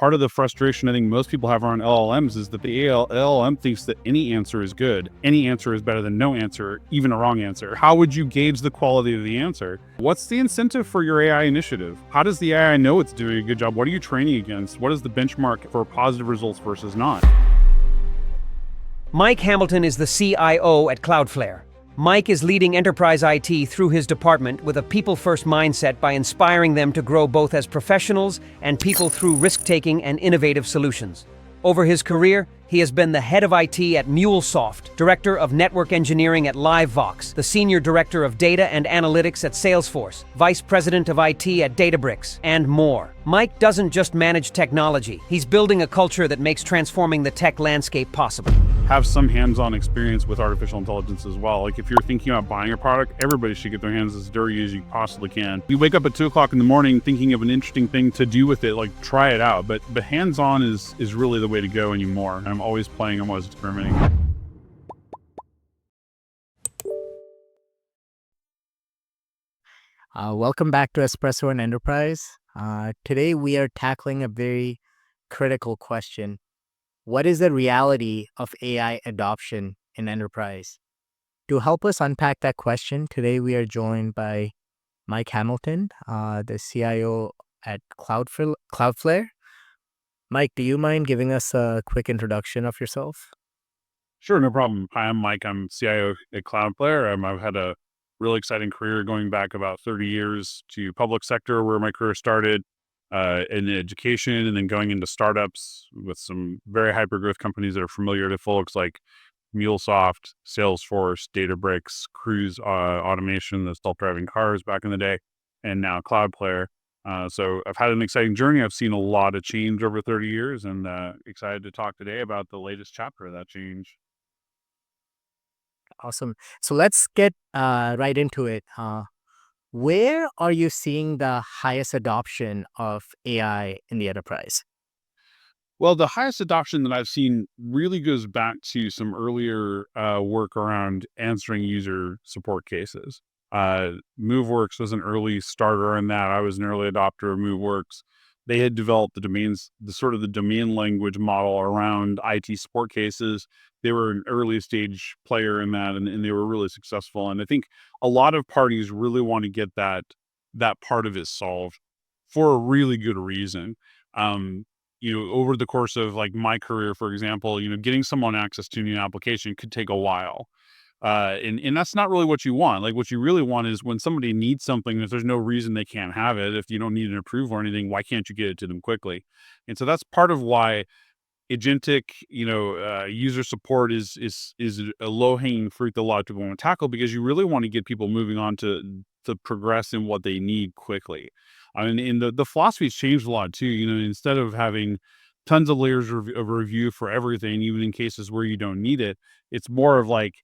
Part of the frustration I think most people have around LLMs is that the LLM thinks that any answer is good. Any answer is better than no answer, even a wrong answer. How would you gauge the quality of the answer? What's the incentive for your AI initiative? How does the AI know it's doing a good job? What are you training against? What is the benchmark for positive results versus not? Mike Hamilton is the CIO at Cloudflare. Mike is leading enterprise IT through his department with a people-first mindset by inspiring them to grow both as professionals and people through risk-taking and innovative solutions. Over his career, he has been the head of IT at MuleSoft, director of network engineering at LiveVox, the senior director of data and analytics at Salesforce, vice president of IT at Databricks, and more. Mike doesn't just manage technology, he's building a culture that makes transforming the tech landscape possible. Have some hands-on experience with artificial intelligence as well. Like if you're thinking about buying a product, everybody should get their hands as dirty as you possibly can. You wake up at 2 o'clock in the morning thinking of an interesting thing to do with it, like try it out. But hands-on is really the way to go anymore. And I'm always playing, I'm always experimenting. Welcome back to Espresso and Enterprise. Today we are tackling a very critical question. What is the reality of AI adoption in enterprise? To help us unpack that question, today we are joined by Mike Hamilton, the CIO at Cloudflare. Mike, do you mind giving us a quick introduction of yourself? Sure, no problem. Hi, I'm Mike. I'm CIO at Cloudflare. I've had a really exciting career going back about 30 years to public sector where my career started. In education, and then going into startups with some very hyper growth companies that are familiar to folks like MuleSoft, Salesforce, Databricks, Cruise Automation, the self-driving cars back in the day, and now Cloudflare. So I've had an exciting journey. I've seen a lot of change over 30 years and excited to talk today about the latest chapter of that change. Awesome. So let's get right into it. Where are you seeing the highest adoption of AI in the enterprise? Well, the highest adoption that I've seen really goes back to some earlier work around answering user support cases. MoveWorks was an early starter in that. I was an early adopter of MoveWorks. They had developed the domain language model around IT support cases. They were an early stage player in that, and they were really successful. And I think a lot of parties really want to get that part of it solved for a really good reason. Over the course of like my career, for example, getting someone access to a new application could take a while. And that's not really what you want. Like what you really want is when somebody needs something, if there's no reason they can't have it, if you don't need an approval or anything, why can't you get it to them quickly? And so that's part of why agentic, user support is a low hanging fruit that a lot of people want to tackle because you really want to get people moving on to progress in what they need quickly. I mean, the philosophy's changed a lot too. Instead of having tons of layers of review for everything, even in cases where you don't need it, it's more of like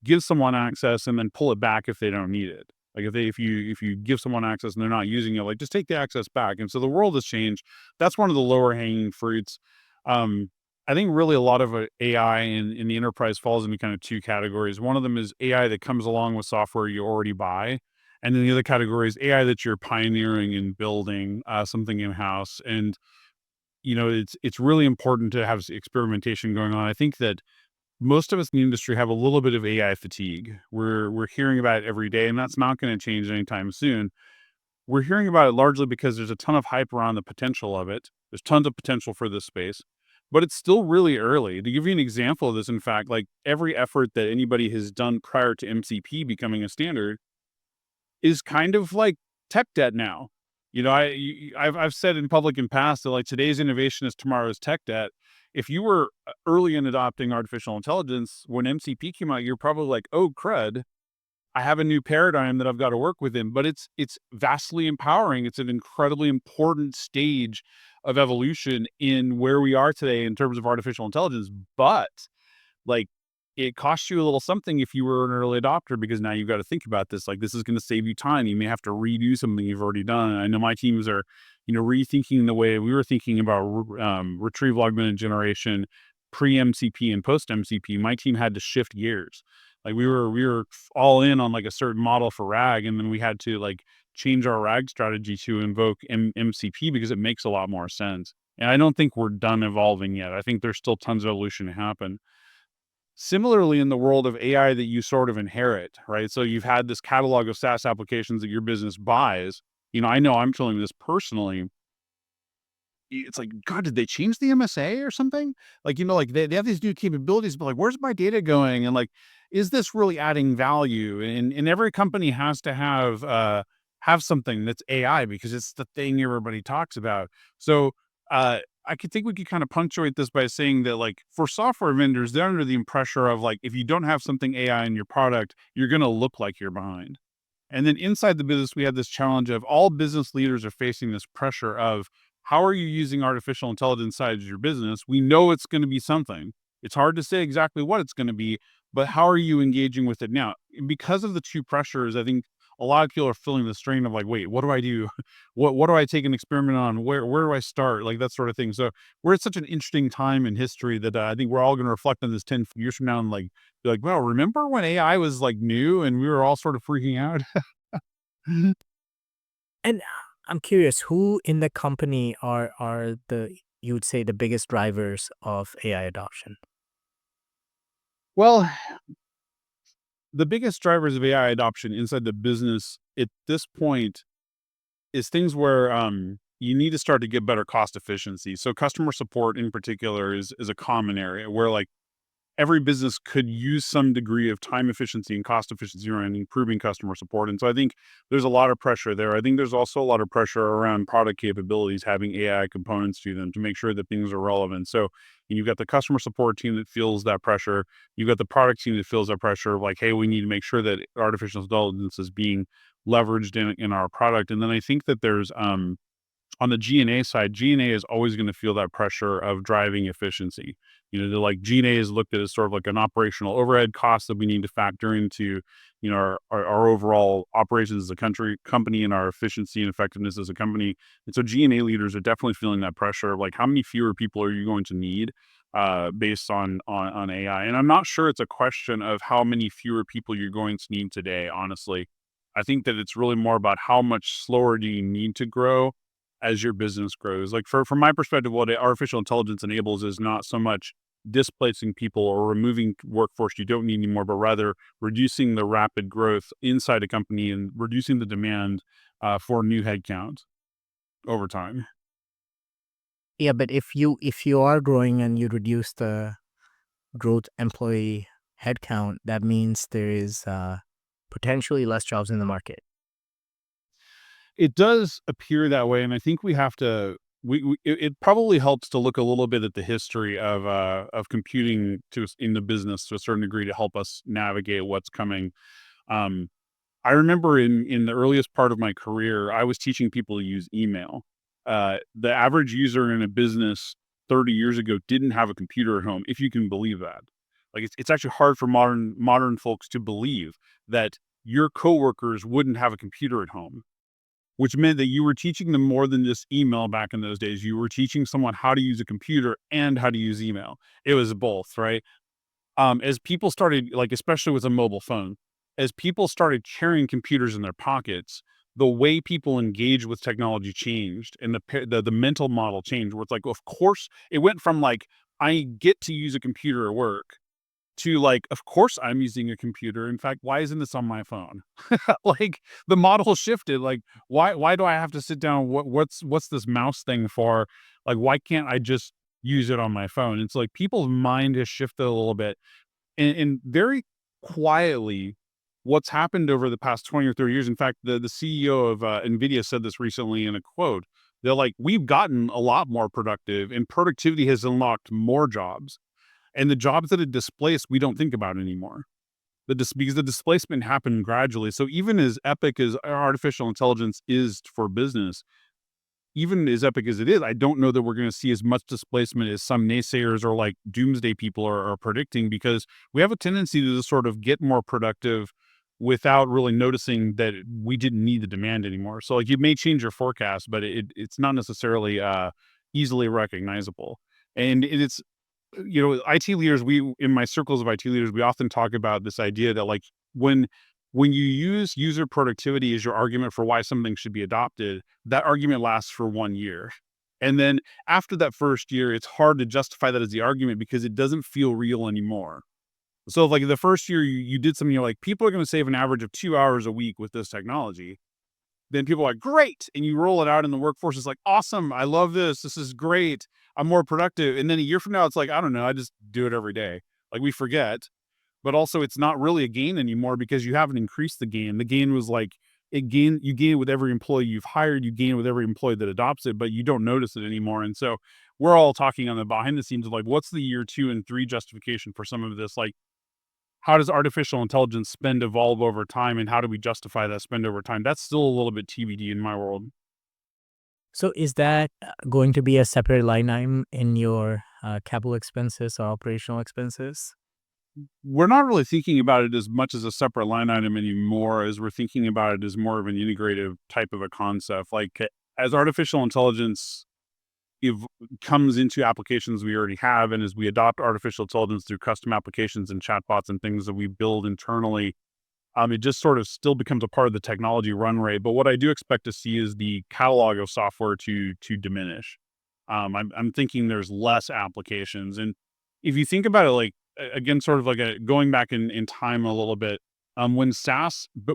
give someone access and then pull it back if they don't need it. Like if you give someone access and they're not using it, like just take the access back. And so the world has changed. That's one of the lower hanging fruits. I think really a lot of AI in the enterprise falls into kind of two categories. One of them is AI that comes along with software you already buy. And then the other category is AI that you're pioneering and building something in-house. And, it's really important to have experimentation going on. I think that most of us in the industry have a little bit of AI fatigue. We're hearing about it every day, and that's not going to change anytime soon. We're hearing about it largely because there's a ton of hype around the potential of it. There's tons of potential for this space, but it's still really early. To give you an example of this, in fact, like every effort that anybody has done prior to MCP becoming a standard is kind of like tech debt now. I've said in public in past that like today's innovation is tomorrow's tech debt. If you were early in adopting artificial intelligence when MCP came out, you're probably like, oh crud, I have a new paradigm that I've got to work within. But it's vastly empowering. It's an incredibly important stage of evolution in where we are today in terms of artificial intelligence. But like it costs you a little something if you were an early adopter, because now you've got to think about this. Like this is going to save you time. You may have to redo something you've already done. I know my teams are, rethinking the way we were thinking about retrieval augmented generation pre-MCP and post-MCP. My team had to shift gears. Like we were all in on like a certain model for RAG, and then we had to like change our RAG strategy to invoke MCP because it makes a lot more sense. And I don't think we're done evolving yet. I think there's still tons of evolution to happen. Similarly, in the world of AI that you sort of inherit, right? So you've had this catalog of SaaS applications that your business buys. I know I'm feeling this personally. It's like, God, did they change the MSA or something? Like, like they have these new capabilities, but like, where's my data going? And like, is this really adding value? And every company has to have something that's AI because it's the thing everybody talks about. So I could think we could kind of punctuate this by saying that like for software vendors, they're under the pressure of like, if you don't have something AI in your product, you're gonna look like you're behind. And then inside the business, we have this challenge of all business leaders are facing this pressure of how are you using artificial intelligence inside your business? We know it's going to be something. It's hard to say exactly what it's going to be, but how are you engaging with it now? And because of the two pressures, I think a lot of people are feeling the strain of like, wait, what do I do? What do I take an experiment on? Where do I start? Like that sort of thing. So we're at such an interesting time in history that I think we're all going to reflect on this 10 years from now and like be like, well, remember when AI was like new and we were all sort of freaking out? And I'm curious, who in the company are the you would say the biggest drivers of AI adoption? Well, the biggest drivers of AI adoption inside the business at this point is things where you need to start to get better cost efficiency. So customer support in particular is a common area where like every business could use some degree of time efficiency and cost efficiency around improving customer support. And so I think there's a lot of pressure there. I think there's also a lot of pressure around product capabilities, having AI components to them to make sure that things are relevant. So you've got the customer support team that feels that pressure. You've got the product team that feels that pressure of like, hey, we need to make sure that artificial intelligence is being leveraged in our product. And then I think that there's on the G&A side, G&A is always going to feel that pressure of driving efficiency. The like G&A is looked at as sort of like an operational overhead cost that we need to factor into, our overall operations as a company and our efficiency and effectiveness as a company. And so G&A leaders are definitely feeling that pressure of like, how many fewer people are you going to need based on AI? And I'm not sure it's a question of how many fewer people you're going to need today, honestly. I think that it's really more about how much slower do you need to grow as your business grows. Like from my perspective, what artificial intelligence enables is not so much displacing people or removing workforce you don't need anymore, but rather reducing the rapid growth inside a company and reducing the demand for new headcount over time. Yeah, but if you are growing and you reduce the growth employee headcount, that means there is potentially less jobs in the market. It does appear that way, and I think we have to. It probably helps to look a little bit at the history of computing in the business to a certain degree to help us navigate what's coming. Um, I remember in the earliest part of my career, I was teaching people to use email. The average user in a business 30 years ago didn't have a computer at home, if you can believe that. Like it's actually hard for modern folks to believe that your coworkers wouldn't have a computer at home, which meant that you were teaching them more than just email back in those days. You were teaching someone how to use a computer and how to use email. It was both, right? As people started, like especially with a mobile phone, as people started carrying computers in their pockets, the way people engage with technology changed, and the mental model changed. Where it's like, of course, it went from like I get to use a computer at work to like, of course I'm using a computer. In fact, why isn't this on my phone? Like the model shifted. Like, why do I have to sit down? What's this mouse thing for? Like, why can't I just use it on my phone? It's like people's mind has shifted a little bit. And very quietly, what's happened over the past 20 or 30 years. In fact, the CEO of NVIDIA said this recently in a quote. They're like, we've gotten a lot more productive and productivity has unlocked more jobs, and the jobs that it displaced, we don't think about anymore. Because the displacement happened gradually. So even as epic as artificial intelligence is for business, even as epic as it is, I don't know that we're going to see as much displacement as some naysayers or like doomsday people are predicting, because we have a tendency to just sort of get more productive without really noticing that we didn't need the demand anymore. So like you may change your forecast, but it's not necessarily easily recognizable. And it's IT leaders, we in my circles of IT leaders, we often talk about this idea that like when when you use user productivity as your argument for why something should be adopted, that argument lasts for 1 year. And then after that first year, it's hard to justify that as the argument because it doesn't feel real anymore. So, like the first year you did something, you're like, people are going to save an average of 2 hours a week with this technology. Then people are like, great. And you roll it out, and the workforce is like, awesome. I love this. This is great. I'm more productive. And then a year from now, it's like, I don't know. I just do it every day. Like we forget, but also it's not really a gain anymore because you haven't increased the gain. The gain was like, you gain it with every employee you've hired, you gain it with every employee that adopts it, but you don't notice it anymore. And so we're all talking on the behind the scenes of like, what's the year 2 and 3 justification for some of this? Like, how does artificial intelligence spend evolve over time, and how do we justify that spend over time? That's still a little bit TBD in my world. So is that going to be a separate line item in your capital expenses or operational expenses? We're not really thinking about it as much as a separate line item anymore, as we're thinking about it as more of an integrative type of a concept. Like as artificial intelligence ev- comes into applications we already have, and as we adopt artificial intelligence through custom applications and chatbots and things that we build internally, it just sort of still becomes a part of the technology run rate. But what I do expect to see is the catalog of software to diminish. I'm thinking there's less applications, and if you think about it, like again, sort of like going back in time a little bit, when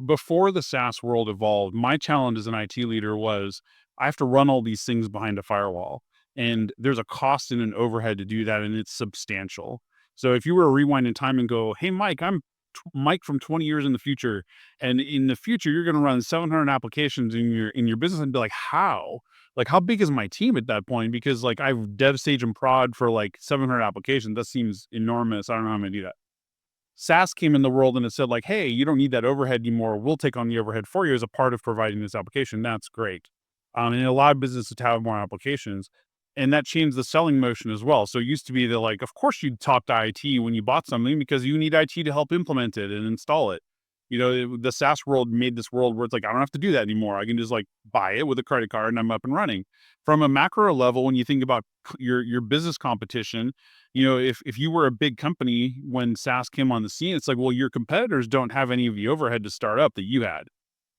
before the SaaS world evolved, my challenge as an IT leader was I have to run all these things behind a firewall, and there's a cost and an overhead to do that, and it's substantial. So if you were to rewind in time and go, "Hey, Mike, I'm Mike from 20 years in the future, and in the future you're going to run 700 applications in your business," and be like, how? Like, how big is my team at that point? Because like I've dev stage and prod for like 700 applications. That seems enormous. I don't know how I'm going to do that. SaaS came in the world and it said like, hey, you don't need that overhead anymore. We'll take on the overhead for you as a part of providing this application. That's great. And it allowed businesses to have more applications. And that changed the selling motion as well. So it used to be that like, of course you'd talk to IT when you bought something because you need IT to help implement it and install it. The SaaS world made this world where it's like, I don't have to do that anymore. I can just like buy it with a credit card and I'm up and running. From a macro level, when you think about your business competition, if you were a big company when SaaS came on the scene, it's like, well, your competitors don't have any of the overhead to start up that you had.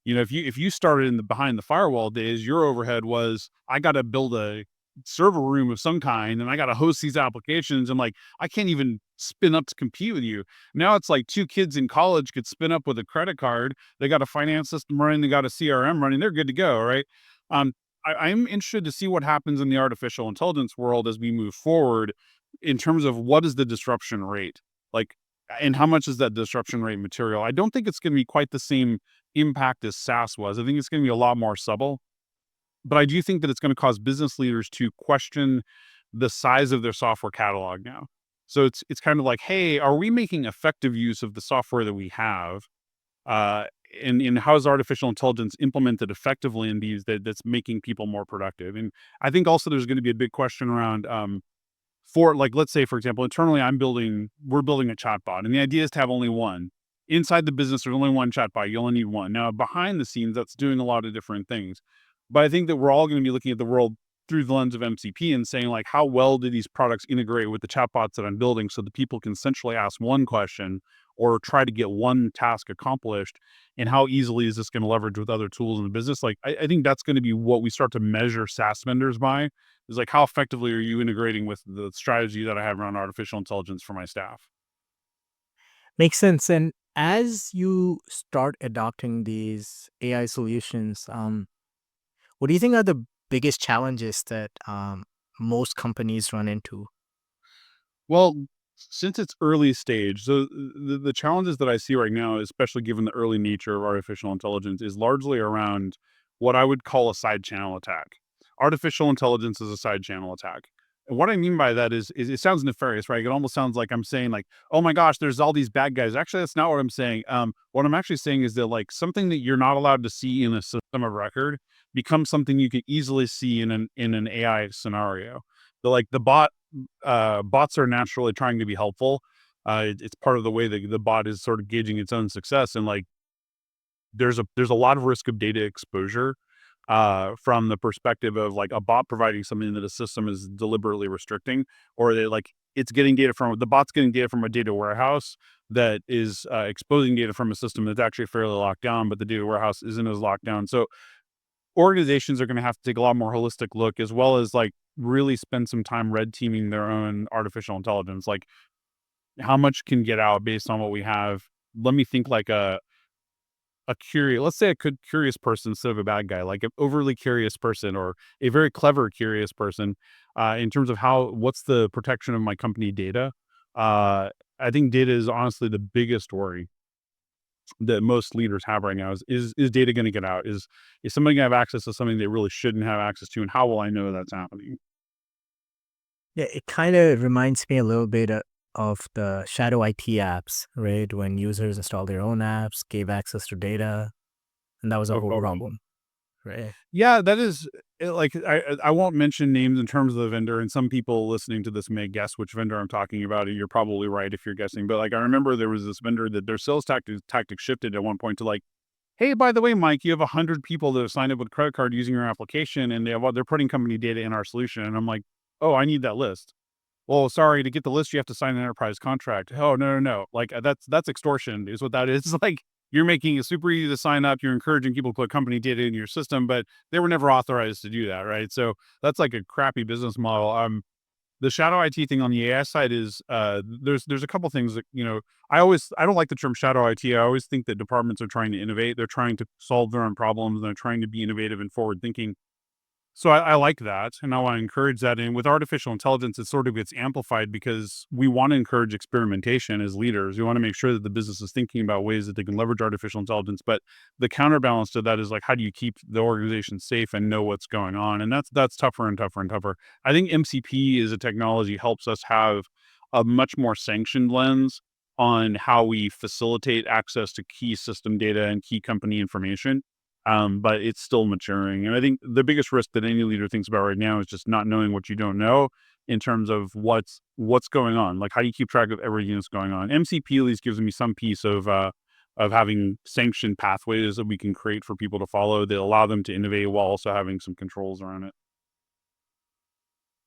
If you started in the behind the firewall days, your overhead was, I got to build a server room of some kind and I got to host these applications, and like I can't even spin up to compete with you. Now it's like two kids in college could spin up with a credit card. They got a finance system running, they got a CRM running, they're good to go, right? Um, I'm interested to see what happens in the artificial intelligence world as we move forward in terms of what is the disruption rate, like, and how much is that disruption rate material. I don't think it's going to be quite the same impact as SaaS was. I think it's going to be a lot more subtle, but I do think that it's going to cause business leaders to question the size of their software catalog now. So it's kind of like, hey, are we making effective use of the software that we have? Uh, and how is artificial intelligence implemented effectively in that's making people more productive? And I think also there's going to be a big question around for like, let's say, for example, internally, we're building a chatbot, and the idea is to have only one. Inside the business, there's only one chatbot. You only need one. Now, behind the scenes, that's doing a lot of different things. But I think that we're all going to be looking at the world through the lens of MCP and saying, like, how well do these products integrate with the chatbots that I'm building so that people can essentially ask one question or try to get one task accomplished? And how easily is this going to leverage with other tools in the business? Like, I think that's going to be what we start to measure SaaS vendors by, is like, how effectively are you integrating with the strategy that I have around artificial intelligence for my staff? Makes sense. And as you start adopting these AI solutions, what do you think are the biggest challenges that most companies run into? Well, since it's early stage, so the challenges that I see right now, especially given the early nature of artificial intelligence, is largely around what I would call a side channel attack. Artificial intelligence is a side channel attack. And what I mean by that is it sounds nefarious, right? It almost sounds like I'm saying like, oh my gosh, there's all these bad guys. Actually, that's not what I'm saying. What I'm actually saying is that like something that you're not allowed to see in a system of record becomes something you can easily see in an AI scenario. Bots are naturally trying to be helpful. It's part of the way that the bot is sort of gauging its own success, and like there's a lot of risk of data exposure from the perspective of like a bot providing something that a system is deliberately restricting, or they like it's getting data from the bot's getting data from a data warehouse that is exposing data from a system that's actually fairly locked down, but the data warehouse isn't as locked down. So organizations are going to have to take a lot more holistic look, as well as like really spend some time red teaming their own artificial intelligence. Like how much can get out based on what we have. Let me think like a curious, let's say a curious person instead of a bad guy, like an overly curious person or a very clever curious person, in terms of what's the protection of my company data. Uh, I think data is honestly the biggest worry that most leaders have right now is data going to get out? Is somebody going to have access to something they really shouldn't have access to? And how will I know that's happening? Yeah, it kind of reminds me a little bit of the shadow IT apps, right? When users install their own apps, gave access to data, and that was a Oh, whole totally. problem, right? Yeah, that is like I won't mention names in terms of the vendor, and some people listening to this may guess which vendor I'm talking about, and you're probably right if you're guessing. But like I remember there was this vendor that their sales tactics shifted at one point to like, hey, by the way, Mike, you have 100 people that have signed up with a credit card using your application, and they're putting company data in our solution. And I'm like, oh, I need that list. Well, sorry, to get the list, you have to sign an enterprise contract. Oh, no, no, no. Like that's extortion is what that is. It's like you're making it super easy to sign up. You're encouraging people to put company data in your system, but they were never authorized to do that, right? So that's like a crappy business model. The shadow IT thing on the AI side is there's a couple things that I don't like the term shadow IT. I always think that departments are trying to innovate. They're trying to solve their own problems. And they're trying to be innovative and forward thinking. So I like that, and I want to encourage that. And with artificial intelligence, it sort of gets amplified because we want to encourage experimentation as leaders. We want to make sure that the business is thinking about ways that they can leverage artificial intelligence. But the counterbalance to that is like, how do you keep the organization safe and know what's going on? And that's tougher and tougher and tougher. I think MCP as a technology helps us have a much more sanctioned lens on how we facilitate access to key system data and key company information, but it's still maturing. And I think the biggest risk that any leader thinks about right now is just not knowing what you don't know in terms of what's going on. Like how do you keep track of everything that's going on? MCP at least gives me some piece of having sanctioned pathways that we can create for people to follow that allow them to innovate while also having some controls around it.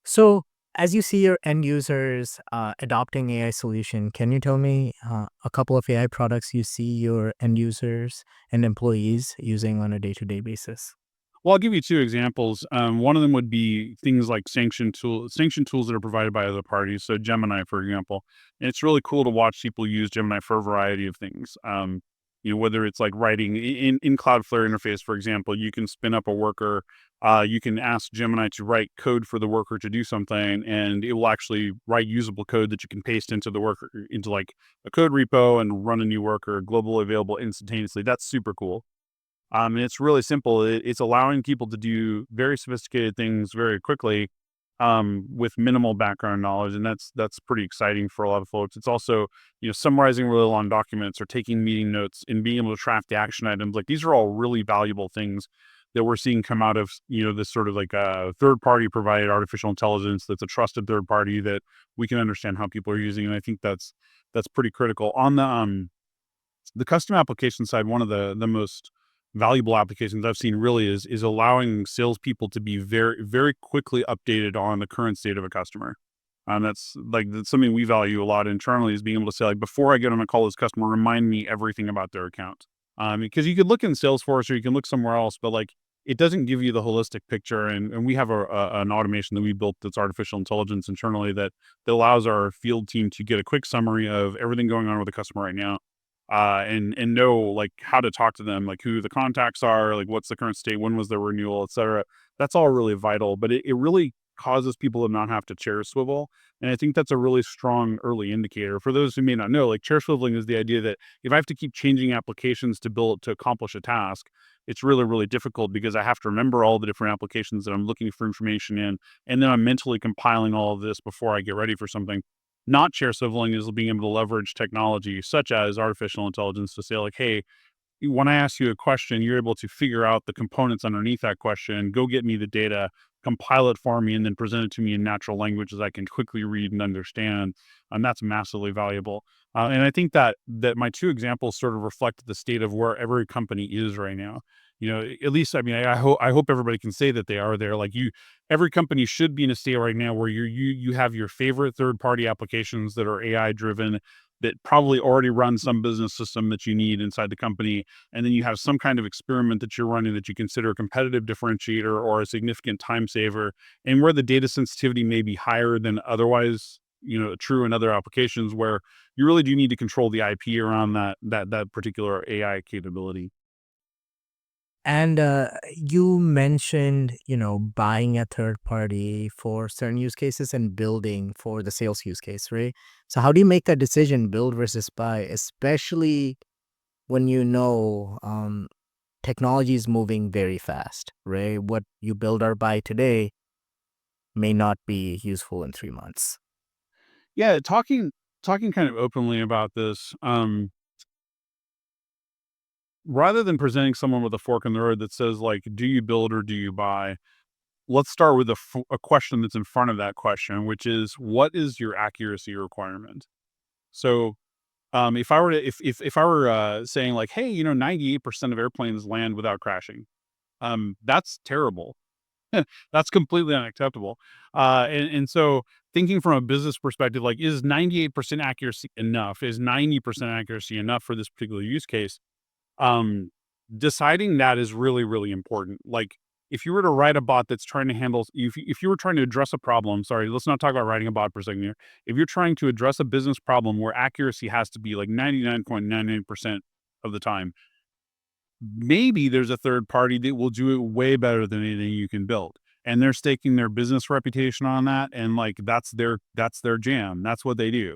So, as you see your end users adopting AI solution, can you tell me a couple of AI products you see your end users and employees using on a day-to-day basis? Well, I'll give you two examples. One of them would be things like sanction tools that are provided by other parties. So Gemini, for example, and it's really cool to watch people use Gemini for a variety of things. Whether it's like writing in Cloudflare interface, for example, you can spin up a worker. You can ask Gemini to write code for the worker to do something, and it will actually write usable code that you can paste into the worker into like a code repo and run a new worker, globally available instantaneously. That's super cool. And it's really simple. It's allowing people to do very sophisticated things very quickly, with minimal background knowledge, and that's pretty exciting for a lot of folks. It's also summarizing really long documents or taking meeting notes and being able to track the action items. Like these are all really valuable things that we're seeing come out of this sort of like a third party provided artificial intelligence that's a trusted third party that we can understand how people are using, and I think that's pretty critical on the custom application side. One of the most valuable applications I've seen really is allowing salespeople to be very, very quickly updated on the current state of a customer. That's something we value a lot internally, is being able to say, like, before I get on a call with this customer, remind me everything about their account. Because you could look in Salesforce or you can look somewhere else, but like it doesn't give you the holistic picture. And we have an automation that we built that's artificial intelligence internally that allows our field team to get a quick summary of everything going on with the customer right now, and know like how to talk to them, like who the contacts are, like what's the current state, when was their renewal, etc. That's all really vital, but it really causes people to not have to chair swivel. And I think that's a really strong early indicator. For those who may not know, like chair swiveling is the idea that if I have to keep changing applications to accomplish a task, it's really, really difficult because I have to remember all the different applications that I'm looking for information in. And then I'm mentally compiling all of this before I get ready for something. Not chair swiveling is being able to leverage technology such as artificial intelligence to say like, hey, when I ask you a question, you're able to figure out the components underneath that question, go get me the data, compile it for me, and then present it to me in natural language that I can quickly read and understand. And that's massively valuable. And I think that my two examples sort of reflect the state of where every company is right now. At least, I mean, I hope everybody can say that they are there. Like every company should be in a state right now where you have your favorite third party applications that are AI driven, that probably already run some business system that you need inside the company, and then you have some kind of experiment that you're running that you consider a competitive differentiator or a significant time saver, and where the data sensitivity may be higher than otherwise, true in other applications, where you really do need to control the IP around that particular AI capability. And you mentioned, buying a third party for certain use cases and building for the sales use case, right? So how do you make that decision, build versus buy, especially when technology is moving very fast, right? What you build or buy today may not be useful in 3 months. Yeah, talking kind of openly about this, rather than presenting someone with a fork in the road that says like, "Do you build or do you buy?" Let's start with a question that's in front of that question, which is, what is your accuracy requirement? So, if I were to if I were saying like, "Hey, 98% of airplanes land without crashing," that's terrible. That's completely unacceptable. And so thinking from a business perspective, like, is 98% accuracy enough? Is 90% accuracy enough for this particular use case? Um, Deciding that is really, really important. Like, if you were to write a bot that's trying to handle, if you were trying to address a problem, sorry, let's not talk about writing a bot for a second here. If you're trying to address a business problem where accuracy has to be like 99.99% of the time, maybe there's a third party that will do it way better than anything you can build. And they're staking their business reputation on that. And like, that's their jam. That's what they do.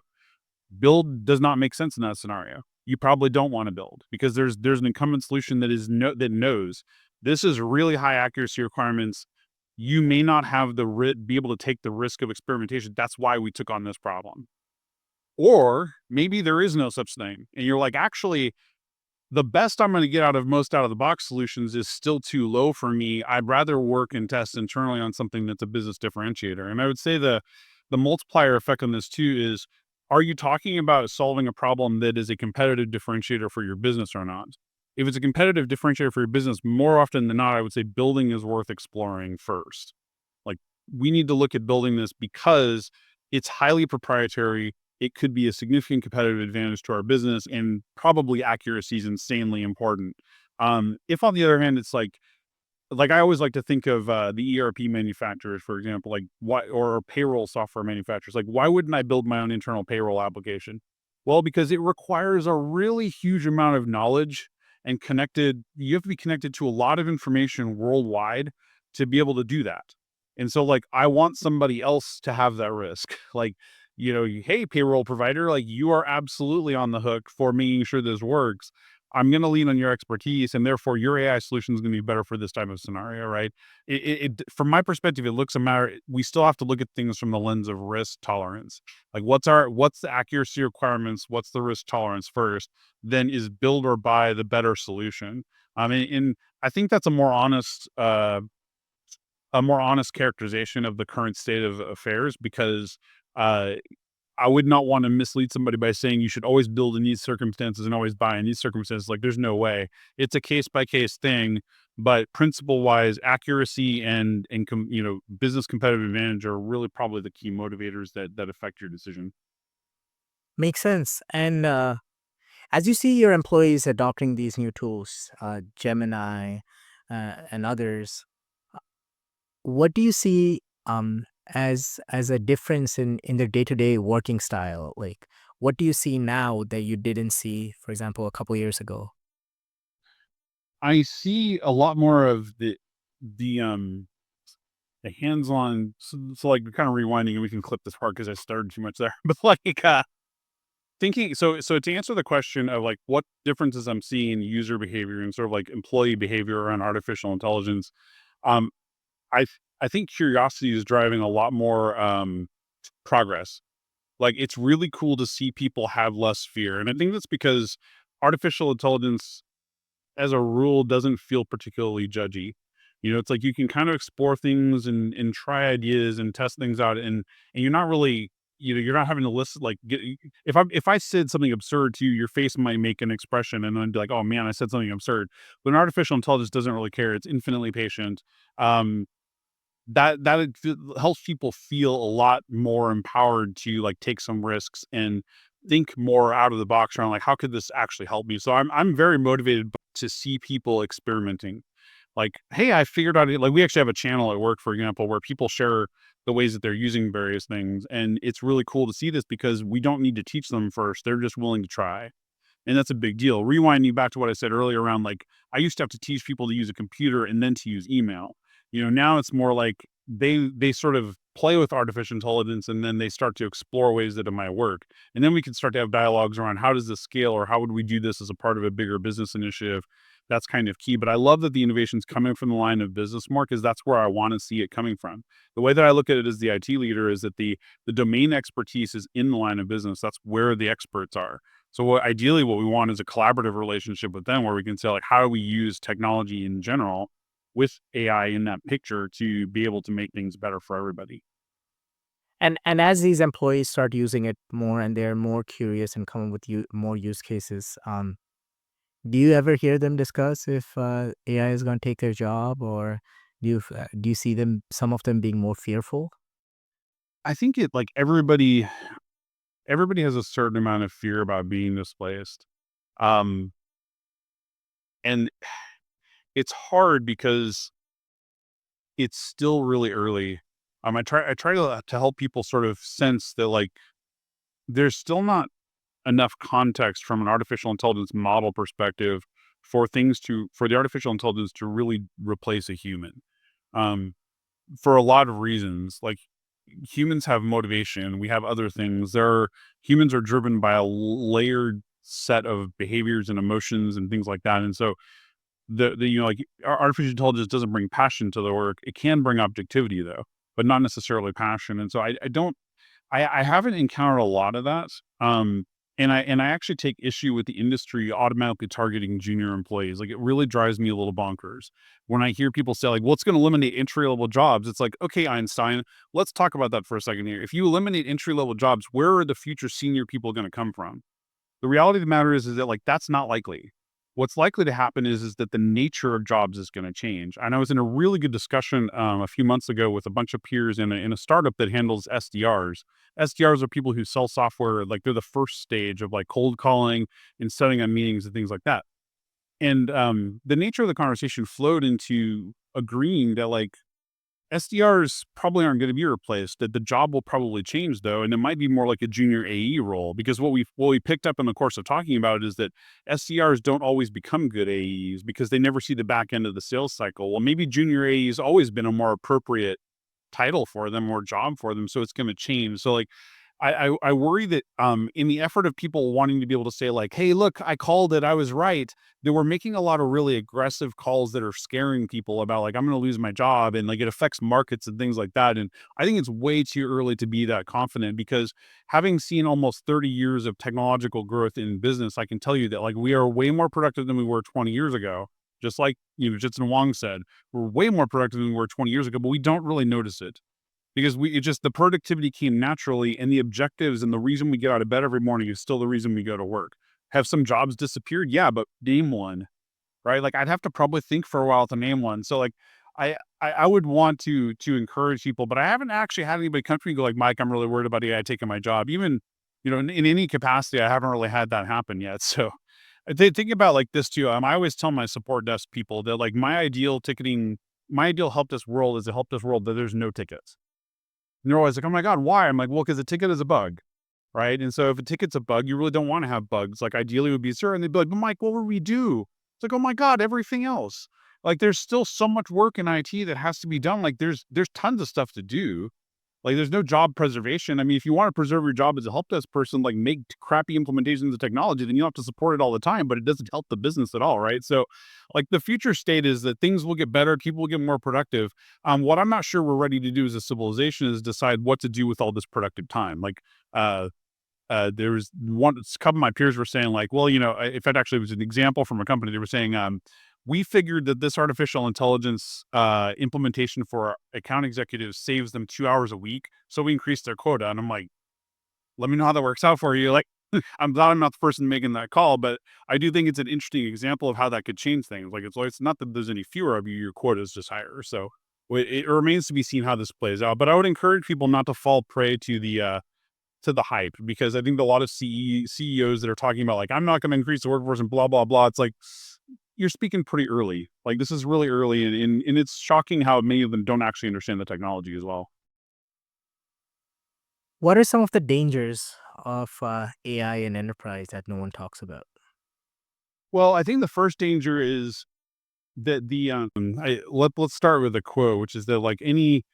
Build does not make sense in that scenario. You probably don't want to build because there's an incumbent solution that knows this is really high accuracy requirements. You may not have be able to take the risk of experimentation. That's why we took on this problem. Or maybe there is no such thing, and you're like, actually, the best I'm going to get out of the box solutions is still too low for me. I'd rather work and test internally on something that's a business differentiator. And I would say the multiplier effect on this too is, are you talking about solving a problem that is a competitive differentiator for your business or not? If it's a competitive differentiator for your business, more often than not, I would say building is worth exploring first. Like, we need to look at building this because it's highly proprietary. It could be a significant competitive advantage to our business, and probably accuracy is insanely important. If on the other hand, it's like I always like to think of the ERP manufacturers, for example, like why, or payroll software manufacturers. Like, why wouldn't I build my own internal payroll application? Well, because it requires a really huge amount of knowledge and connected. You have to be connected to a lot of information worldwide to be able to do that. And so, like, I want somebody else to have that risk. Like, hey, payroll provider, like, you are absolutely on the hook for making sure this works. I'm going to lean on your expertise, and therefore your AI solution is going to be better for this type of scenario, right? From my perspective, it looks a matter. We still have to look at things from the lens of risk tolerance. Like, what's the accuracy requirements? What's the risk tolerance first? Then is build or buy the better solution? I mean, and I think that's a more honest characterization of the current state of affairs, because uh, I would not want to mislead somebody by saying you should always build in these circumstances and always buy in these circumstances. Like, there's no way. It's a case by case thing, but principle wise, accuracy and business competitive advantage are really probably the key motivators that affect your decision. Makes sense. And as you see your employees adopting these new tools, Gemini and others, what do you see as a difference in their day-to-day working style? Like, what do you see now that you didn't see, for example, a couple years ago? I see a lot more of the hands-on. So like, kind of rewinding, and we can clip this part because I started too much there. But like, thinking, so to answer the question of like what differences I'm seeing in user behavior and sort of like employee behavior around artificial intelligence, um, I think curiosity is driving a lot more progress. Like, it's really cool to see people have less fear, and I think that's because artificial intelligence, as a rule, doesn't feel particularly judgy. It's like you can kind of explore things and try ideas and test things out, and you're not really. you're not having to listen, like, if I said something absurd to you, your face might make an expression and then be like, "Oh, man, I said something absurd." But an artificial intelligence doesn't really care. It's infinitely patient. Um, that it helps people feel a lot more empowered to, like, take some risks and think more out of the box around, like, "How could this actually help me?" So I'm very motivated to see people experimenting. Like, "Hey, I figured out," like, we actually have a channel at work, for example, where people share the ways that they're using various things, and it's really cool to see this because we don't need to teach them first, they're just willing to try. And that's a big deal. Rewinding back to what I said earlier around, like, I used to have to teach people to use a computer and then to use email. Now it's more like they sort of play with artificial intelligence and then they start to explore ways that it might work. And then we can start to have dialogues around how does this scale or how would we do this as a part of a bigger business initiative. That's kind of key. But I love that the innovation's coming from the line of business more because that's where I want to see it coming from. The way that I look at it as the IT leader is that the domain expertise is in the line of business. That's where the experts are. So ideally what we want is a collaborative relationship with them where we can say, like, how do we use technology in general with AI in that picture to be able to make things better for everybody. And as these employees start using it more and they're more curious and come up with more use cases, do you ever hear them discuss if AI is going to take their job, or do you see some of them being more fearful? I think it like everybody has a certain amount of fear about being displaced. Um and it's hard because it's still really early. I try to help people sort of sense that, like, there's still not enough context from an artificial intelligence model perspective for the artificial intelligence to really replace a human. Um, for a lot of reasons, like, humans have motivation, we have other things. Humans are driven by a layered set of behaviors and emotions and things like that. And so like, artificial intelligence doesn't bring passion to the work. It can bring objectivity though, but not necessarily passion. And so I don't I haven't encountered a lot of that. And I actually take issue with the industry automatically targeting junior employees. Like, it really drives me a little bonkers when I hear people say, like, "Well, it's going to eliminate entry level jobs." It's like, okay, Einstein, let's talk about that for a second here. If you eliminate entry level jobs, where are the future senior people going to come from? The reality of the matter is that, like, that's not likely. What's likely to happen is that the nature of jobs is going to change. And I was in a really good discussion a few months ago with a bunch of peers in a startup that handles SDRs. SDRs are people who sell software, like, they're the first stage of, like, cold calling and setting up meetings and things like that. And the nature of the conversation flowed into agreeing that, like, SDRs probably aren't going to be replaced. That the job will probably change though, and it might be more like a junior AE role because what we picked up in the course of talking about it is that SDRs don't always become good AEs because they never see the back end of the sales cycle. Well, maybe junior AEs always been a more appropriate title for them or job for them, so it's going to change. So, like, I worry that in the effort of people wanting to be able to say, like, "Hey, look, I called it, I was right," that we're making a lot of really aggressive calls that are scaring people about, like, I'm going to lose my job, and, like, it affects markets and things like that. And I think it's way too early to be that confident because having seen almost 30 years of technological growth in business, I can tell you that, like, we are way more productive than we were 20 years ago. Just like, Jitsun Wong said, we're way more productive than we were 20 years ago, but we don't really notice it because the productivity came naturally, and the objectives and the reason we get out of bed every morning is still the reason we go to work. Have some jobs disappeared? Yeah, but name one, right? Like, I'd have to probably think for a while to name one. So, like, I would want to encourage people, but I haven't actually had anybody come to me and go, like, "Mike, I'm really worried about AI taking my job." Even, in any capacity, I haven't really had that happen yet. So they think about like this too. I always tell my support desk people that, like, my ideal help desk world is a help desk world that there's no tickets. And they're always like, "Oh my God, why?" I'm like, "Well, because a ticket is a bug." Right. And so if a ticket's a bug, you really don't want to have bugs. Like, ideally it would be zero. And they'd be like, "But Mike, what would we do?" It's like, "Oh my God, everything else." Like, there's still so much work in IT that has to be done. Like, there's tons of stuff to do. Like, there's no job preservation. I mean, if you want to preserve your job as a help desk person, like, make crappy implementations of technology, then you don't have to support it all the time, but it doesn't help the business at all, right? So, like, the future state is that things will get better, people will get more productive. What I'm not sure we're ready to do as a civilization is decide what to do with all this productive time. Like, uh, there was one, a couple of my peers were saying, like, well, in fact, actually, it was an example from a company. They were saying, we figured that this artificial intelligence implementation for our account executives saves them 2 hours a week, so we increased their quota. And I'm like, let me know how that works out for you. Like, I'm glad I'm not the person making that call, but I do think it's an interesting example of how that could change things. Like, it's not that there's any fewer of you, your quota is just higher. So it remains to be seen how this plays out. But I would encourage people not to fall prey to the hype, because I think a lot of CEOs that are talking about like, I'm not going to increase the workforce and blah blah blah. It's like, you're speaking pretty early. Like, this is really early, and it's shocking how many of them don't actually understand the technology as well. What are some of the dangers of AI in enterprise that no one talks about? Well, I think the first danger is that let's start with a quote, which is that like any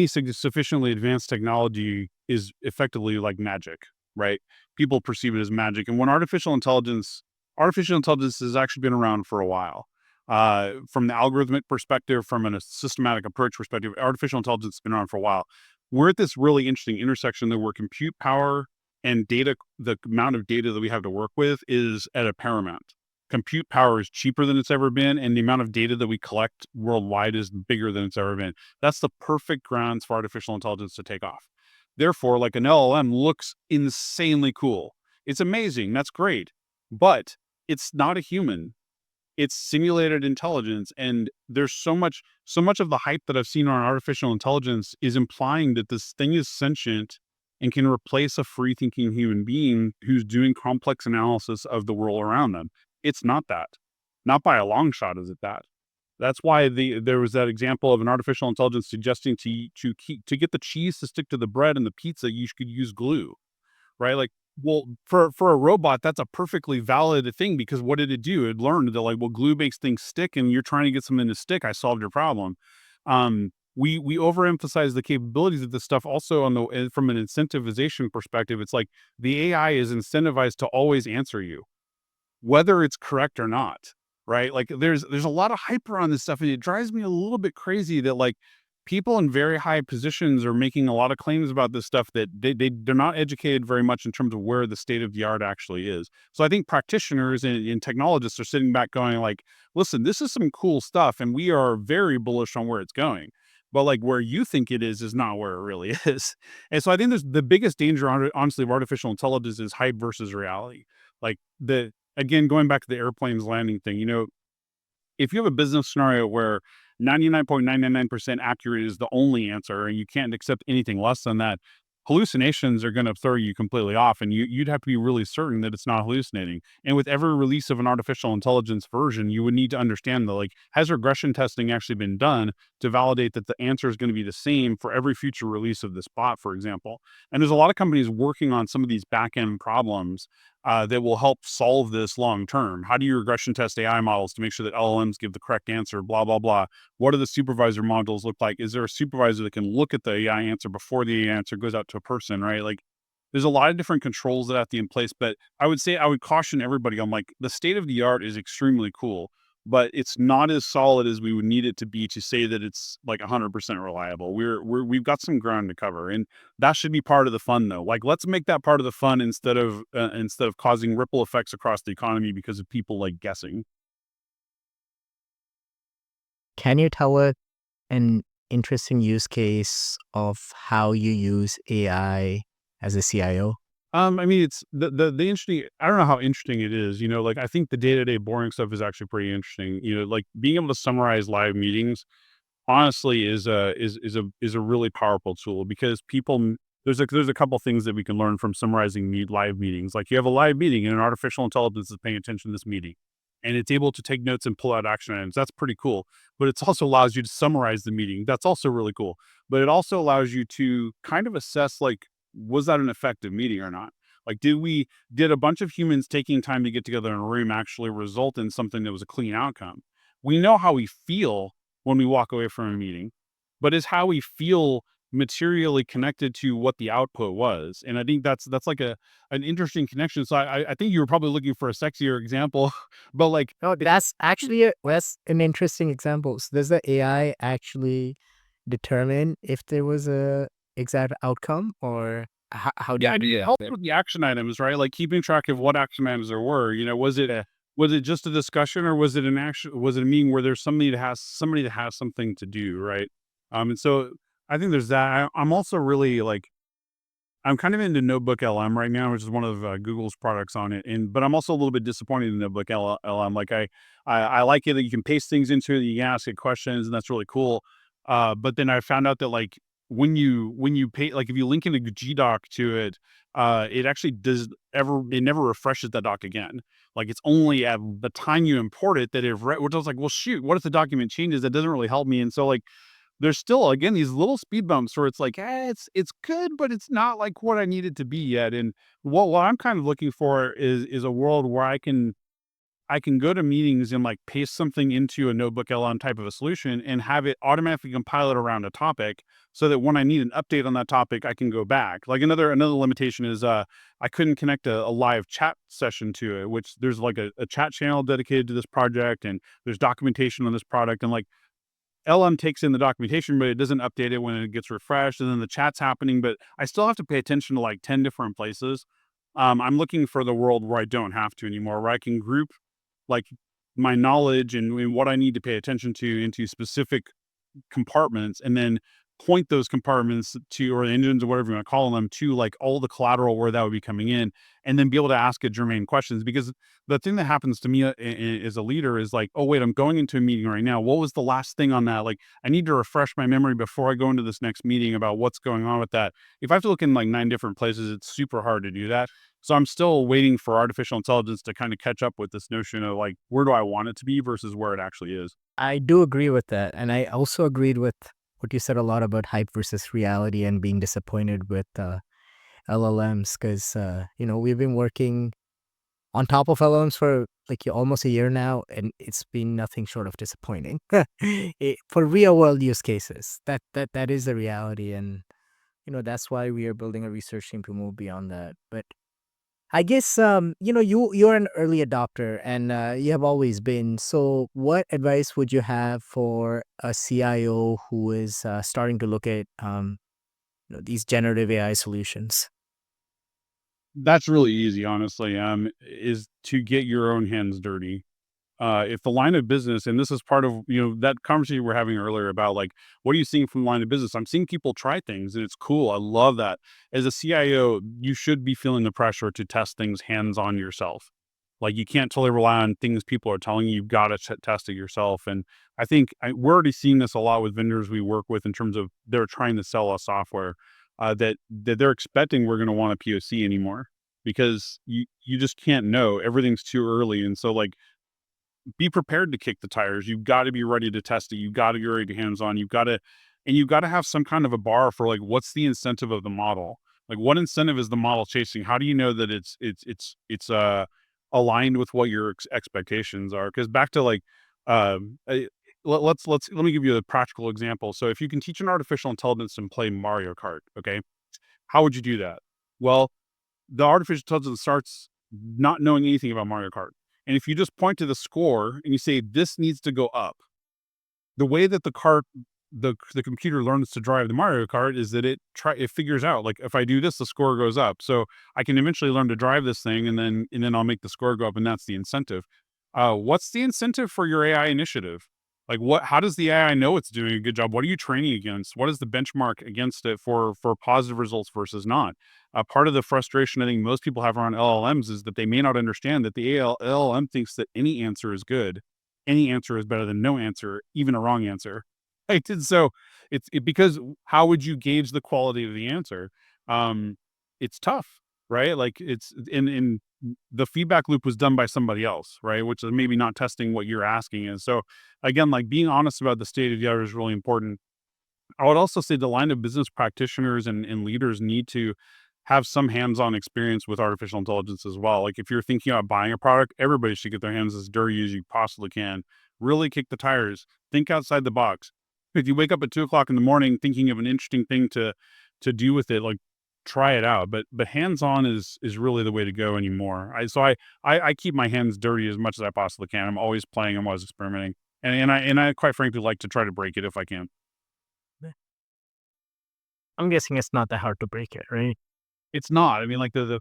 sufficiently advanced technology is effectively like magic, right? People perceive it as magic, and when artificial intelligence has actually been around for a while. From the algorithmic perspective, from a systematic approach perspective, artificial intelligence has been around for a while. We're at this really interesting intersection that where compute power and data, the amount of data that we have to work with, is at a paramount. Compute power is cheaper than it's ever been, and the amount of data that we collect worldwide is bigger than it's ever been. That's the perfect grounds for artificial intelligence to take off. Therefore, like an LLM looks insanely cool. It's amazing. That's great. But it's not a human. It's simulated intelligence. And there's so much of the hype that I've seen on artificial intelligence is implying that this thing is sentient and can replace a free thinking human being who's doing complex analysis of the world around them. It's not that. Not by a long shot is it that. That's why there was that example of an artificial intelligence suggesting to get the cheese to stick to the bread and the pizza, you could use glue, right? Like, well, for a robot, that's a perfectly valid thing, because what did it do? It learned that like, well, glue makes things stick, and you're trying to get something to stick. I solved your problem. We overemphasize the capabilities of this stuff also from an incentivization perspective. It's like the AI is incentivized to always answer you, whether it's correct or not, right? Like, there's a lot of hype around this stuff, and it drives me a little bit crazy that like people in very high positions are making a lot of claims about this stuff that they're not educated very much in terms of where the state of the art actually is. So I think practitioners and technologists are sitting back going like, listen, this is some cool stuff, and we are very bullish on where it's going. But like, where you think it is not where it really is. And so I think there's the biggest danger, honestly, of artificial intelligence is hype versus reality. Like, again, going back to the airplanes landing thing, if you have a business scenario where 99.999% accurate is the only answer and you can't accept anything less than that, hallucinations are going to throw you completely off, and you'd have to be really certain that it's not hallucinating. And with every release of an artificial intelligence version, you would need to understand that, like, has regression testing actually been done to validate that the answer is going to be the same for every future release of this bot, for example. And there's a lot of companies working on some of these back end problems that will help solve this long term. How do you regression test AI models to make sure that LLMs give the correct answer? Blah blah blah. What do the supervisor modules look like? Is there a supervisor that can look at the AI answer before the AI answer goes out to a person? Right? Like, there's a lot of different controls that have to be in place. But I would say I would caution everybody on like, the state of the art is extremely cool, but it's not as solid as we would need it to be to say that it's like 100% reliable. We've got some ground to cover, and that should be part of the fun, though. Like, let's make that part of the fun instead of causing ripple effects across the economy because of people like guessing. Can you tell us an interesting use case of how you use AI as a CIO? I mean, it's the interesting. I don't know how interesting it is. Like, I think the day to day boring stuff is actually pretty interesting. Like being able to summarize live meetings honestly is a really powerful tool, because there's a couple things that we can learn from summarizing live meetings. Like, you have a live meeting and an artificial intelligence is paying attention to this meeting, and it's able to take notes and pull out action items. That's pretty cool. But it also allows you to summarize the meeting. That's also really cool. But it also allows you to kind of assess, like, was that an effective meeting or not? Like, did a bunch of humans taking time to get together in a room actually result in something that was a clean outcome? We know how we feel when we walk away from a meeting, but is how we feel materially connected to what the output was. And I think that's like an interesting connection. So I think you were probably looking for a sexier example, but like, Oh, that's an interesting example. So does the AI actually determine if there was a exact outcome, or how do yeah, it helps with the action items, right? Like, keeping track of what action items there were. yeah. Was it just a discussion, or was it a meeting where there's somebody that has something to do, right? And so I think there's that. I'm also really like, I'm kind of into Notebook LM right now, which is one of Google's products on it. But I'm also a little bit disappointed in Notebook LM. Like I like it that you can paste things into it, you can ask it questions, and that's really cool. But then I found out that like when you pay, like if you link in a GDoc to it, it actually it never refreshes that doc again. Like it's only at the time you import it that which I was like, well, shoot, what if the document changes? That doesn't really help me. And so like there's still, again, these little speed bumps where it's like, it's good, but it's not like what I need it to be yet. And what I'm kind of looking for is a world where I can go to meetings and like paste something into a Notebook LM type of a solution and have it automatically compile it around a topic so that when I need an update on that topic, I can go back. Like another limitation is I couldn't connect a live chat session to it, which there's like a chat channel dedicated to this project and there's documentation on this product. And like LM takes in the documentation, but it doesn't update it when it gets refreshed, and then the chat's happening, but I still have to pay attention to like 10 different places. I'm looking for the world where I don't have to anymore, where I can group like my knowledge and what I need to pay attention to into specific compartments and then point those compartments to, or engines or whatever you want to call them, to like all the collateral where that would be coming in, and then be able to ask it germane questions. Because the thing that happens to me as a leader is like, oh wait, I'm going into a meeting right now, what was the last thing on that? Like I need to refresh my memory before I go into this next meeting about what's going on with that. If I have to look in like 9 different places, it's super hard to do that. So I'm still waiting for artificial intelligence to kind of catch up with this notion of like, where do I want it to be versus where it actually is. I do agree with that. And I also agreed with what you said a lot about hype versus reality and being disappointed with LLMs because, we've been working on top of LLMs for like almost a year now, and it's been nothing short of disappointing. For real world use cases, that is the reality. And, that's why we are building a research team to move beyond that. But I guess you're an early adopter, and you have always been. So, what advice would you have for a CIO who is starting to look at these generative AI solutions? That's really easy, honestly, is to get your own hands dirty. If the line of business, and this is part of, that conversation we are having earlier about like, what are you seeing from the line of business? I'm seeing people try things and it's cool. I love that. As a CIO, you should be feeling the pressure to test things hands on yourself. Like you can't totally rely on things people are telling you. You've got to test it yourself. And I think we're already seeing this a lot with vendors we work with in terms of they're trying to sell us software that they're expecting we're going to want a POC anymore because you just can't know. Everything's too early. And so like be prepared to kick the tires. You've got to be ready to test it. You've got to be ready to hands on. You've got to have some kind of a bar for like, what's the incentive of the model? Like what incentive is the model chasing? How do you know that it's aligned with what your expectations are? Cause back to like, I, let me give you a practical example. So if you can teach an artificial intelligence to play Mario Kart, okay, how would you do that? Well, the artificial intelligence starts not knowing anything about Mario Kart. And if you just point to the score and you say, this needs to go up, the way that the computer learns to drive the Mario Kart is that it figures out like if I do this, the score goes up. So I can eventually learn to drive this thing, and then I'll make the score go up, and that's the incentive. What's the incentive for your AI initiative? Like how does the AI know it's doing a good job? What are you training against? What is the benchmark against it for positive results versus not? Part of the frustration I think most people have around LLMs is that they may not understand that the LLM thinks that any answer is good. Any answer is better than no answer, even a wrong answer. Right. And so because how would you gauge the quality of the answer? Um, it's tough, right? Like it's in the feedback loop was done by somebody else, right? Which is maybe not testing what you're asking. And so again, like being honest about the state of the art is really important. I would also say the line of business practitioners and leaders need to have some hands-on experience with artificial intelligence as well. Like if you're thinking about buying a product, everybody should get their hands as dirty as you possibly can. Really kick the tires. Think outside the box. If you wake up at 2 o'clock in the morning thinking of an interesting thing to do with it, like try it out. But hands-on is really the way to go anymore. I keep my hands dirty as much as I possibly can. I'm always playing. I'm always experimenting, and I quite frankly like to try to break it if I can. I'm guessing it's not that hard to break it, right? It's not. I mean, like the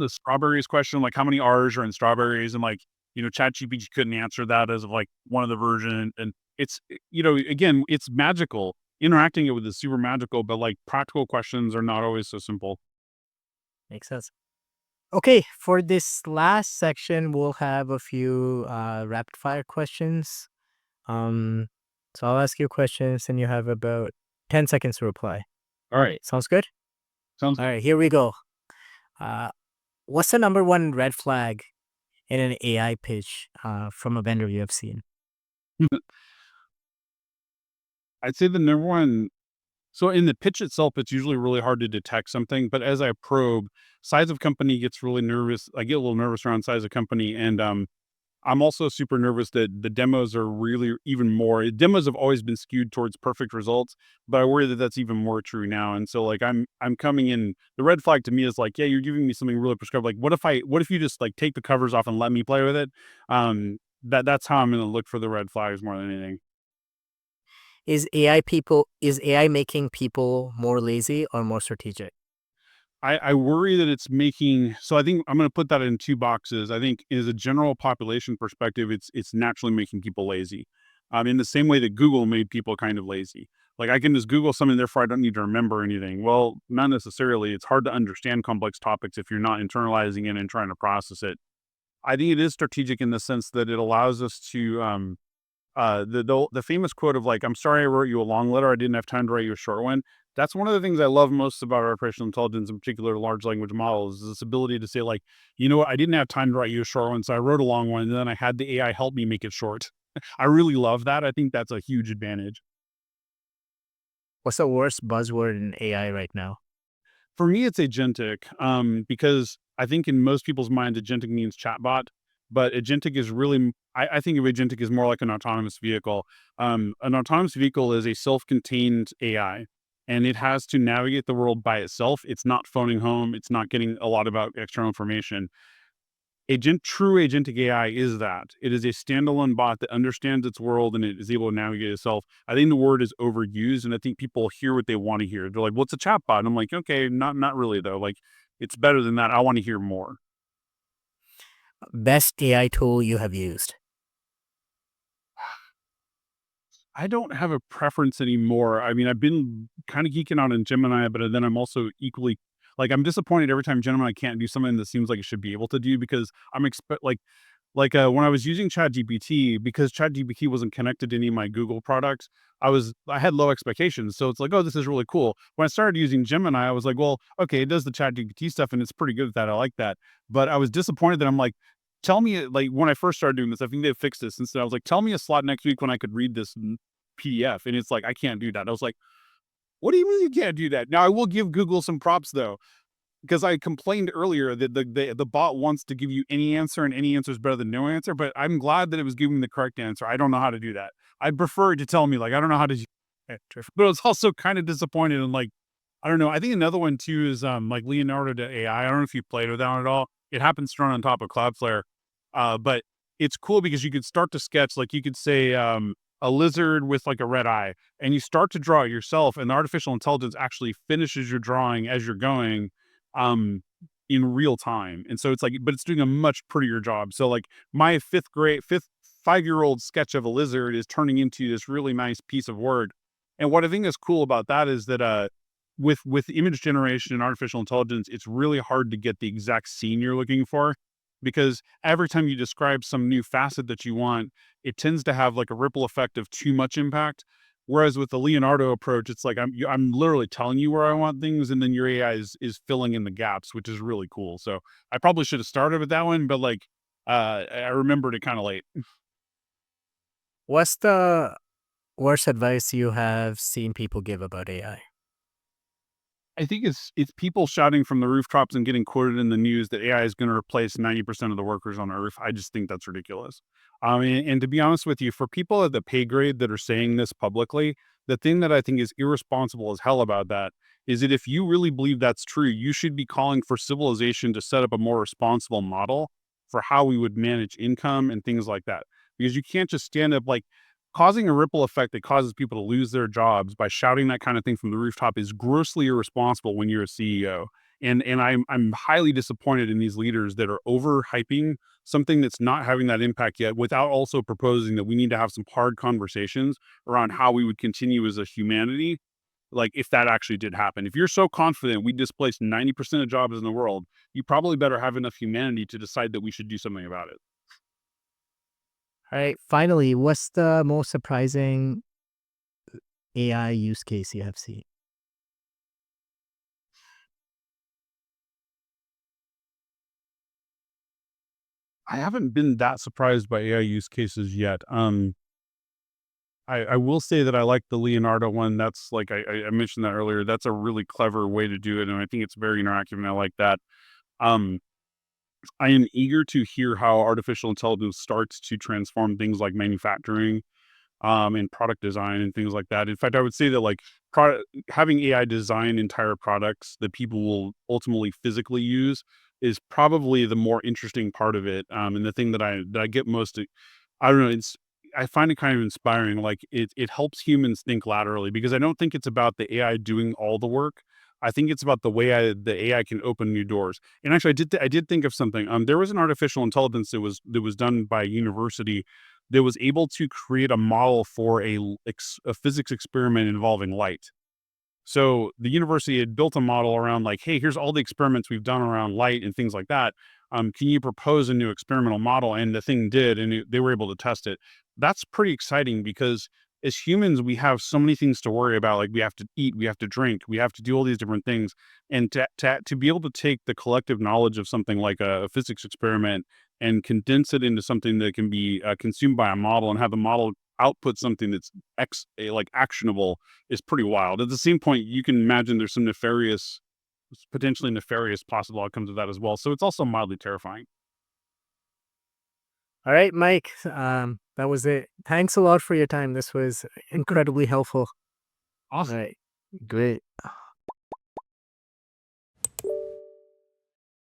strawberries question, like how many R's are in strawberries, and like ChatGPT couldn't answer that as of like one of the version, and it's again, it's magical. Interacting it with is super magical, but like practical questions are not always so simple. Makes sense. Okay, for this last section, we'll have a few rapid fire questions. Um, so I'll ask you questions and you have about 10 seconds to reply. All right. Sounds good? Sounds All right, here we go. Uh, what's the number one red flag in an AI pitch from a vendor you have seen? good. I'd say the number one. So in the pitch itself, it's usually really hard to detect something. But as I probe, size of company gets really nervous. I get a little nervous around size of company, and I'm also super nervous that the demos are really even more. Demos have always been skewed towards perfect results, but I worry that that's even more true now. And so, like, I'm coming in. The red flag to me is like, yeah, you're giving me something really prescribed. Like, what if you just like take the covers off and let me play with it? That's how I'm going to look for the red flags more than anything. Is AI making people more lazy or more strategic? I worry that it's making. So I think I'm going to put that in two boxes. I think as a general population perspective, it's naturally making people lazy. In the same way that Google made people kind of lazy. Like I can just Google something, therefore I don't need to remember anything. Well, not necessarily. It's hard to understand complex topics if you're not internalizing it and trying to process it. I think it is strategic in the sense that it allows us to the famous quote of like, "I'm sorry I wrote you a long letter. I didn't have time to write you a short one." That's one of the things I love most about artificial intelligence, in particular large language models, is this ability to say like, you know what, I didn't have time to write you a short one, so I wrote a long one, and then I had the AI help me make it short. I really love that. I think that's a huge advantage. What's the worst buzzword in AI right now? For me, it's agentic, because I think in most people's minds, agentic means chatbot, but agentic is really, I think of agentic as more like an autonomous vehicle. An autonomous vehicle is a self-contained AI, and it has to navigate the world by itself. It's not phoning home. It's not getting a lot about external information. True agentic AI is that. It is a standalone bot that understands its world and it is able to navigate itself. I think the word is overused, and I think people hear what they want to hear. They're like, "What's a chatbot?" And I'm like, "Okay, not really though. Like, it's better than that. I want to hear more." Best AI tool you have used? I don't have a preference anymore. I mean, I've been kind of geeking out on Gemini, but then I'm also equally like I'm disappointed every time Gemini can't do something that seems like it should be able to do because I'm expect when I was using ChatGPT, because ChatGPT wasn't connected to any of my Google products, I had low expectations. So it's like, oh, this is really cool. When I started using Gemini, I was like, well, okay, it does the ChatGPT stuff and it's pretty good at that. I like that. But I was disappointed that I'm like, tell me like when I first started doing this, I think they fixed this. Instead, I was like, tell me a slot next week when I could read this PDF. And it's like, I can't do that. I was like, what do you mean you can't do that? Now I will give Google some props though, because I complained earlier that the bot wants to give you any answer and any answer is better than no answer, but I'm glad that it was giving me the correct answer. I don't know how to do that. I'd prefer it to tell me like I don't know how to do it. But I was also kind of disappointed and like I don't know. I think another one too is like Leonardo to AI. I don't know if you played with that one at all. It happens to run on top of Cloudflare. But it's cool because you could start to sketch like you could say a lizard with like a red eye and you start to draw it yourself and the artificial intelligence actually finishes your drawing as you're going um, in real time. And so it's like, but it's doing a much prettier job. So like my 5-year-old sketch of a lizard is turning into this really nice piece of work. And what I think is cool about that is that with image generation and artificial intelligence, it's really hard to get the exact scene you're looking for because every time you describe some new facet that you want, it tends to have like a ripple effect of too much impact. Whereas with the Leonardo approach, it's like I'm literally telling you where I want things, and then your AI is filling in the gaps, which is really cool. So I probably should have started with that one, but like I remembered it kind of late. What's the worst advice you have seen people give about AI? I think it's people shouting from the rooftops and getting quoted in the news that AI is going to replace 90% of the workers on Earth. I just think that's ridiculous. And to be honest with you, for people at the pay grade that are saying this publicly, the thing that I think is irresponsible as hell about that is that if you really believe that's true, you should be calling for civilization to set up a more responsible model for how we would manage income and things like that. Because you can't just stand up like causing a ripple effect that causes people to lose their jobs by shouting that kind of thing from the rooftop is grossly irresponsible when you're a CEO. And I'm highly disappointed in these leaders that are overhyping something that's not having that impact yet without also proposing that we need to have some hard conversations around how we would continue as a humanity like if that actually did happen. If you're so confident we displaced 90% of jobs in the world, you probably better have enough humanity to decide that we should do something about it. All right. Finally, what's the most surprising AI use case you have seen? I haven't been that surprised by AI use cases yet. I will say that I like the Leonardo one. That's like I mentioned that earlier. That's a really clever way to do it, and I think it's very interactive, and I like that. Um, I am eager to hear how artificial intelligence starts to transform things like manufacturing, and product design and things like that. In fact, I would say that like having AI design entire products that people will ultimately physically use is probably the more interesting part of it. And the thing that I get most, I don't know, I find it kind of inspiring. Like it helps humans think laterally because I don't think it's about the AI doing all the work. I think it's about the way the AI can open new doors. And actually, I did think of something. There was an artificial intelligence that was done by a university that was able to create a model for a physics experiment involving light. So the university had built a model around like, hey, here's all the experiments we've done around light and things like that. Can you propose a new experimental model? And the thing did, and they were able to test it. That's pretty exciting because as humans, we have so many things to worry about. Like we have to eat, we have to drink, we have to do all these different things. And to be able to take the collective knowledge of something like a physics experiment and condense it into something that can be consumed by a model and have the model output something that's like actionable is pretty wild. At the same point, you can imagine there's some potentially nefarious possible outcomes of that as well. So it's also mildly terrifying. All right, Mike. That was it. Thanks a lot for your time. This was incredibly helpful. All Awesome. right. Great.